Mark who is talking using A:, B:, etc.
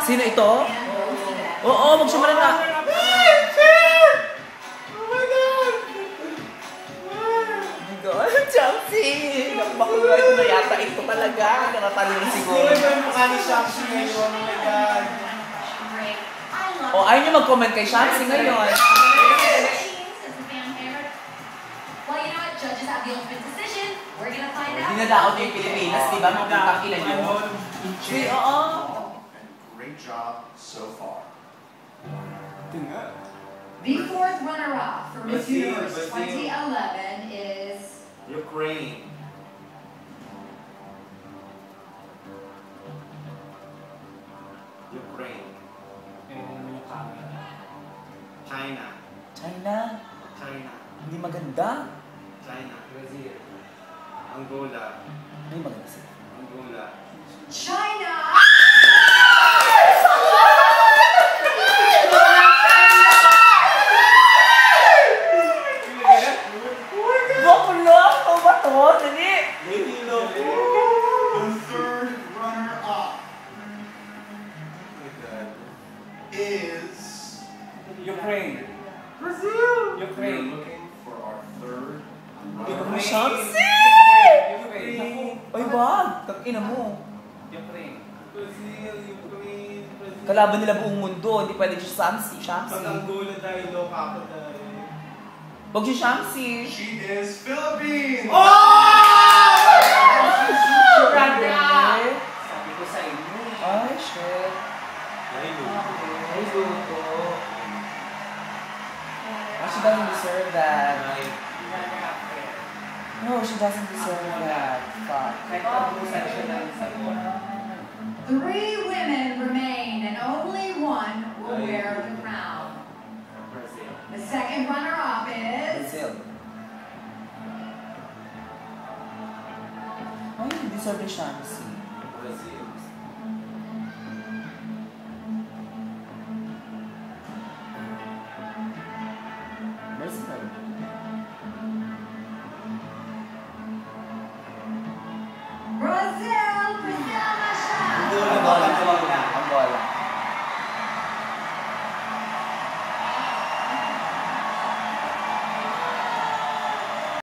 A: Sino ito? Oo, magsimulan na. Chelsea! Nakumakulwa ito na yata. Ito talaga. Nakatalo na siguro.
B: Hindi ba yung mukha ni Chelsea ngayon? Oh my God.
A: O, ayaw niyo mag-comment kay Chelsea ngayon. Dinadaot niyo yung Pilipinas, di ba? Magputang ilan yun? Oo.
C: Great job so far.
D: The fourth runner-up for Miss Universe 2011 is
B: Ukraine. Ukraine. China.
A: China?
B: China.
A: Hindi maganda?
B: China. Brazil. Angola.
A: Hindi maganda sila.
B: Angola.
D: China!
A: Bakla! Ano ba to? Dali!
C: The third runner-up is
B: Ukraine.
C: Brazil.
B: Ukraine.
C: We're looking for our third
A: Ina mo,
C: runner-up.
A: Chelsea!
B: Ukraine.
A: Ay, wag! Tag-ina mo.
B: Ukraine. Brazil. Ukraine. Brazil.
A: Kalaban nila buong mundo. Hindi pwede si Chelsea.
B: Pag Angola tayo, loka ako tayo.
A: Wag si Chelsea.
C: She is Philippines.
B: Sabi ko sa inyo.
A: Ay, shit.
B: Ay,
A: Ay, luto. She doesn't deserve that. No, she doesn't deserve that. Fuck.
D: Three women remain and only one will wear the crown. The second runner-up is
A: Brazil. Ay, hindi deserve ni Chelsea.
B: Brazil.